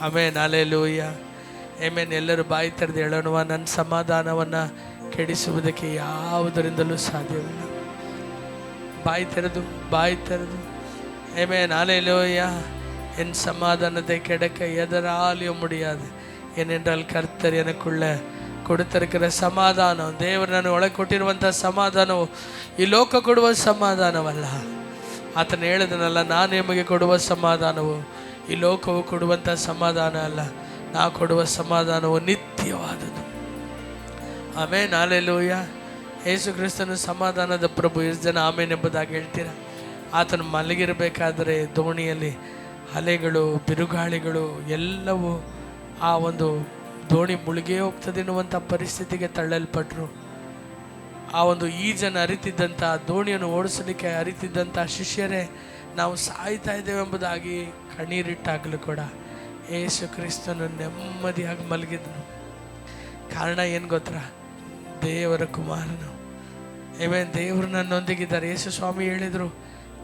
Amen, hallelujah, amen. ಎಲ್ಲರೂ ಬಾಯಿ ತೆರೆದು ಹೇಳೋಣ, ನನ್ನ ಸಮಾಧಾನವನ್ನು ಕೆಡಿಸುವುದಕ್ಕೆ ಯಾವುದರಿಂದಲೂ ಸಾಧ್ಯವಿಲ್ಲ. ಬಾಯಿ ತೆರೆದು ಆಮೆನ್, ಹಲ್ಲೆಲೂಯ. என் சமாதானத்தை கிடைக்க எதனாலையும் முடியாது. ஏனென்றால் கர்த்தர் எனக்குள்ள கொடுத்திருக்கிற ಸಮಾಧಾನ, ದೇವರು ನಾನು ಒಳಗೆ ಕೊಟ್ಟಿರುವಂಥ ಸಮಾಧಾನವು ಈ ಲೋಕ ಕೊಡುವ ಸಮಾಧಾನವಲ್ಲ. ಆತನು ಹೇಳಿದನಲ್ಲ, ನಾನು ನಿಮಗೆ ಕೊಡುವ ಸಮಾಧಾನವು ಈ ಲೋಕವು ಕೊಡುವಂಥ ಸಮಾಧಾನ ಅಲ್ಲ, ನಾ ಕೊಡುವ ಸಮಾಧಾನವು ನಿತ್ಯವಾದದ್ದು. Amen, hallelujah. ಯೇಸು ಕ್ರಿಸ್ತನು ಸಮಾಧಾನದ ಪ್ರಭು. ಎಷ್ಟು ಜನ ಆಮೆನ್ ಎಂಬುದಾಗಿ ಹೇಳ್ತೀರ? ಆತನು ಮಲಗಿರಬೇಕಾದರೆ ದೋಣಿಯಲ್ಲಿ ಅಲೆಗಳು, ಬಿರುಗಾಳಿಗಳು ಎಲ್ಲವೂ ಆ ಒಂದು ದೋಣಿ ಮುಳುಗೇ ಹೋಗ್ತದೆ ಎನ್ನುವಂಥ ಪರಿಸ್ಥಿತಿಗೆ ತಳ್ಳಲ್ಪಟ್ಟರು. ಆ ಒಂದು ಈಜನ್ನು ಅರಿತಿದ್ದಂಥ, ದೋಣಿಯನ್ನು ಓಡಿಸಲಿಕ್ಕೆ ಅರಿತಿದ್ದಂಥ ಶಿಷ್ಯರೇ ನಾವು ಸಾಯ್ತಾ ಇದ್ದೇವೆ ಎಂಬುದಾಗಿ ಕಣ್ಣೀರಿಟ್ಟಾಗಲೂ ಕೂಡ ಯೇಸು ಕ್ರಿಸ್ತನು ನೆಮ್ಮದಿಯಾಗಿ ಮಲಗಿದನು. ಕಾರಣ ಏನು ಗೊತ್ತಾ? ದೇವರ ಕುಮಾರನು. ಆಮೆನ್, ದೇವರು ನನ್ನೊಂದಿಗಿದ್ದಾರೆ. ಯೇಸು ಸ್ವಾಮಿ ಹೇಳಿದರು,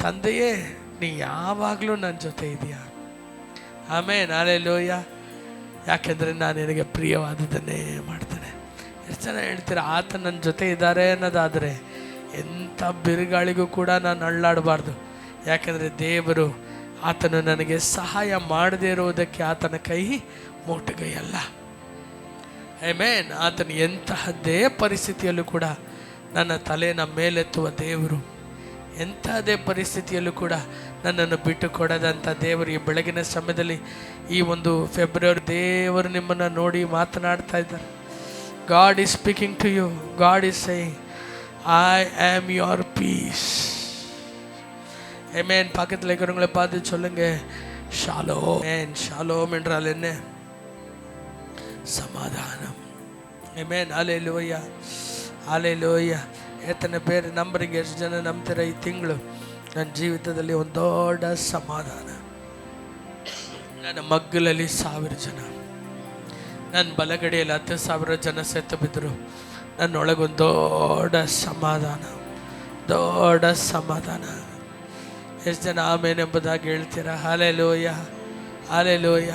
ತಂದೆಯೇ ನೀ ಯಾವಾಗಲೂ ನನ್ನ ಜೊತೆ ಇದೆಯಾ. Amen, hallelujah. ಯಾಕೆಂದರೆ ನಾನು ನಿನಗೆ ಪ್ರಿಯವಾದದ್ದನ್ನೇ ಮಾಡ್ತೇನೆ. ಎಷ್ಟು ಜನ ಹೇಳ್ತೀರ ಆತ ನನ್ನ ಜೊತೆ ಇದ್ದಾರೆ ಅನ್ನೋದಾದರೆ ಎಂಥ ಬಿರುಗಾಳಿಗೂ ಕೂಡ ನಾನು ಅಳ್ಳಾಡಬಾರ್ದು. ಯಾಕೆಂದರೆ ದೇವರು ಆತನು ನನಗೆ ಸಹಾಯ ಮಾಡದೇ ಇರುವುದಕ್ಕೆ ಆತನ ಕೈ ಮೋಟುಗೈಯಲ್ಲ. ಆಮೆನ್. ಆತನು ಎಂತಹದ್ದೇ ಪರಿಸ್ಥಿತಿಯಲ್ಲೂ ಕೂಡ ನನ್ನ ತಲೆಯನ್ನು ಮೇಲೆತ್ತುವ ದೇವರು, ಎಂಥದೇ ಪರಿಸ್ಥಿತಿಯಲ್ಲೂ ಕೂಡ ನನ್ನನ್ನು ಬಿಟ್ಟು ಕೊಡದಂಥ ದೇವರು. ಈ ಬೆಳಗಿನ ಸಮಯದಲ್ಲಿ ಈ ಒಂದು ಫೆಬ್ರವರಿ ದೇವರು ನಿಮ್ಮನ್ನು ನೋಡಿ ಮಾತನಾಡ್ತಾ ಇದ್ದಾರೆ. God is speaking to you. God is saying I am your piece. ஆமென். பக்கத்தில் இருக்கிறவங்களை பார்த்து சொல்லுங்க, ஷாலோம். ஆமென். ஷாலோம் என்றால் என்ன? சமாதானம். ஆமென், ஹல்லேலூயா, ஹல்லேலூயா. ಎತ್ತನೆ ಬೇರೆ ನಂಬರಿಗೆ ಎಷ್ಟು ಜನ ನಂಬ್ತೀರ? ಈ ತಿಂಗಳು ನನ್ನ ಜೀವಿತದಲ್ಲಿ ಒಂದು ದೊಡ್ಡ ಸಮಾಧಾನ. ನನ್ನ ಮಗ್ಗಲಲ್ಲಿ 1000 ಜನ, ನನ್ನ ಬಲಗಡೆಯಲ್ಲಿ 10,000 ಜನ ಸೆತ್ತು ಬಿದ್ದರು. ನನ್ನೊಳಗೊಂದು ದೊಡ್ಡ ಸಮಾಧಾನ, ದೊಡ್ಡ ಸಮಾಧಾನ. ಎಷ್ಟು ಜನ ಆಮೇನ್ ಎಂಬುದಾಗಿ ಹೇಳ್ತೀರಾ? Hallelujah, hallelujah,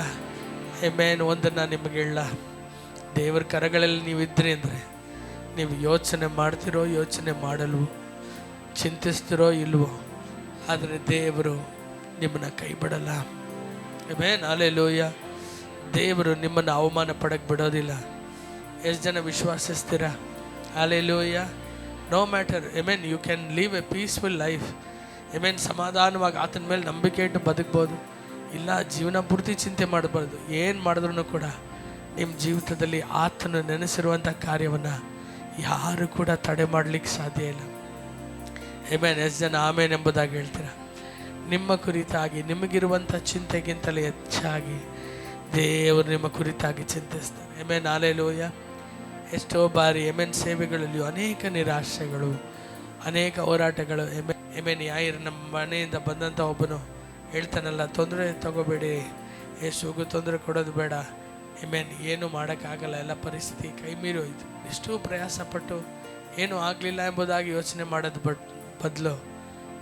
amen. ಒಂದನ್ನು ನಿಮಗೆ ಹೇಳ, ದೇವರ ಕರಗಳಲ್ಲಿ ನೀವು ಇದ್ರಿ ಅಂದರೆ ನೀವು ಯೋಚನೆ ಮಾಡ್ತಿರೋ, ಯೋಚನೆ ಮಾಡಲ್ವೋ, ಚಿಂತಿಸ್ತಿರೋ ಇಲ್ವೋ, ಆದರೆ ದೇವರು ನಿಮ್ಮನ್ನು ಕೈ ಬಿಡಲ್ಲ. Amen, hallelujah. ದೇವರು ನಿಮ್ಮನ್ನು ಅವಮಾನ ಪಡಕ್ಕೆ ಬಿಡೋದಿಲ್ಲ. ಎಷ್ಟು ಜನ ವಿಶ್ವಾಸಿಸ್ತೀರಾ? Hallelujah. No matter, amen, you can leave a peaceful life. Amen. ಸಮಾಧಾನವಾಗಿ ಆತನ ಮೇಲೆ ನಂಬಿಕೆ ಇಟ್ಟು ಬದುಕ್ಬೋದು. ಇಲ್ಲ, ಜೀವನ ಪೂರ್ತಿ ಚಿಂತೆ ಮಾಡಬಾರ್ದು. ಏನು ಮಾಡಿದ್ರೂ ಕೂಡ ನಿಮ್ಮ ಜೀವಿತದಲ್ಲಿ ಆತನು ನೆನೆಸಿರುವಂಥ ಕಾರ್ಯವನ್ನು ಯಾರು ಕೂಡ ತಡೆ ಮಾಡಲಿಕ್ಕೆ ಸಾಧ್ಯ ಇಲ್ಲ. ಆಮೆನ್. ಎಷ್ಟು ಜನ ಆಮೇನ್ ಎಂಬುದಾಗಿ ಹೇಳ್ತೀರಾ? ನಿಮ್ಮ ಕುರಿತಾಗಿ ನಿಮಗಿರುವಂಥ ಚಿಂತೆಗಿಂತಲೇ ಹೆಚ್ಚಾಗಿ ದೇವರು ನಿಮ್ಮ ಕುರಿತಾಗಿ ಚಿಂತಿಸ್ತಾರೆ. Amen, hallelujah. ಎಷ್ಟೋ ಬಾರಿ ಆಮೆನ್ ಸೇವೆಗಳಲ್ಲಿಯೂ ಅನೇಕ ನಿರಾಶೆಗಳು, ಅನೇಕ ಹೋರಾಟಗಳು. ಆಮೆನ್. ಯಾರು ನಮ್ಮ ಮನೆಯಿಂದ ಬಂದಂಥ ಒಬ್ಬನು ಹೇಳ್ತಾನಲ್ಲ, ತೊಂದರೆ ತಗೋಬೇಡಿ, ಯೇಸುಗೂ ತೊಂದರೆ ಕೊಡೋದು ಬೇಡ. ಆಮೆನ್. ಏನೂ ಮಾಡೋಕ್ಕಾಗಲ್ಲ, ಎಲ್ಲ ಪರಿಸ್ಥಿತಿ ಕೈ ಮೀರಿ ಹೋಯ್ತು. ಎಷ್ಟು ಪ್ರಯಾಸಪಟ್ಟು ಏನೂ ಆಗಲಿಲ್ಲ ಎಂಬುದಾಗಿ ಯೋಚನೆ ಮಾಡೋದು ಬದಲು,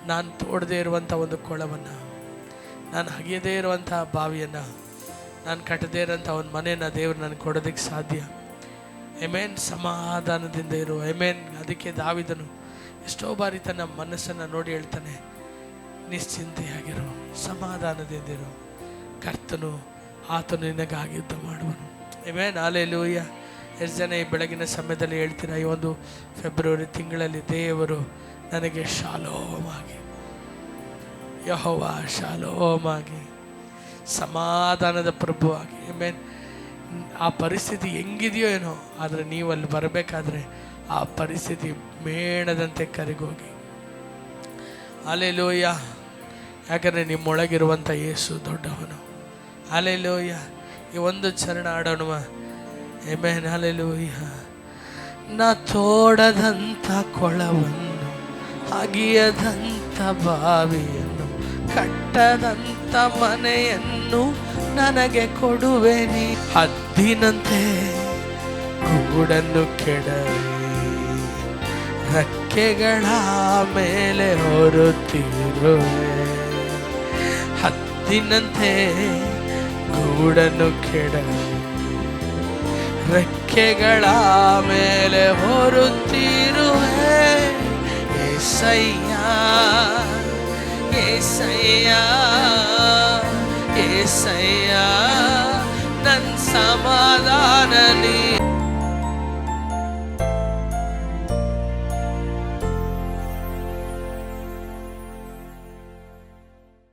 ನಾನು ತೋಡದೇ ಇರುವಂಥ ಒಂದು ಕೊಳವನ್ನು, ನಾನು ಹಗೆಯದೇ ಇರುವಂಥ ಬಾವಿಯನ್ನು, ನಾನು ಕಟ್ಟದೇ ಇರೋಂಥ ಒಂದು ಮನೆಯನ್ನು ದೇವರು ನನಗೆ ಕೊಡೋದಕ್ಕೆ ಸಾಧ್ಯ. ಆಮೆನ್. ಸಮಾಧಾನದಿಂದ ಇರು. ಆಮೆನ್. ಅದಕ್ಕೆ ದಾವೀದನು ಎಷ್ಟೋ ಬಾರಿ ತನ್ನ ಮನಸ್ಸನ್ನು ನೋಡಿ ಹೇಳ್ತಾನೆ, ನಿಶ್ಚಿಂತೆಯಾಗಿರು, ಸಮಾಧಾನದಿಂದಿರು, ಕರ್ತನು ಆತನು ನಿನಗಾಗಿ ಯುದ್ಧ ಮಾಡುವನು. Amen, hallelujah. ಎಷ್ಟು ಜನ ಈ ಬೆಳಗಿನ ಸಮಯದಲ್ಲಿ ಹೇಳ್ತೀರಾ, ಈ ಒಂದು ಫೆಬ್ರವರಿ ತಿಂಗಳಲ್ಲಿ ದೇವರು ನನಗೆ ಶಾಲೋಮ್ ಆಗಿ, ಯೆಹೋವ ಶಾಲೋಮ್ ಆಗಿ, ಸಮಾಧಾನದ ಪ್ರಭು ಆಗಿ. ಆಮೆನ್. ಆ ಪರಿಸ್ಥಿತಿ ಹೆಂಗಿದೆಯೋ ಏನೋ, ಆದರೆ ನೀವು ಅಲ್ಲಿ ಬರಬೇಕಾದ್ರೆ ಆ ಪರಿಸ್ಥಿತಿ ಮೇಣದಂತೆ ಕರಗೋಗಿ. ಹಲ್ಲೆಲೂಯ. ಯಾಕಂದರೆ ನಿಮ್ಮೊಳಗಿರುವಂಥ ಯೇಸು ದೊಡ್ಡವನು. ಹಲ್ಲೆಲೂಯ. ಈ ಒಂದು ಚರಣ ಆಡೋಣ. Amen, hallelujah. ನಾ ತೋಡದಂಥ ಕೊಳವನ್ನು, ಅಗಿಯದಂಥ ಬಾವಿಯನ್ನು, ಕಟ್ಟದಂಥ ಮನೆಯನ್ನು ನನಗೆ ಕೊಡುವೆ ನೀ. ಹದ್ದಿನಂತೆ ಗೂಡನ್ನು ಕೆಡವಿ ರೆಕ್ಕೆಗಳ ಮೇಲೆ ಹೊರುತ್ತಿರುವೆ. ಹದ್ದಿನಂತೆ ಗೂಡನ್ನು ಕೆಡವಿ ರೆಕ್ಕೆಗಳ ಮೇಲೆ ಹೊರುತ್ತಿರುವೆ. ಏಸಯ್ಯ ಏಸಯ್ಯ ಏಸಯ್ಯ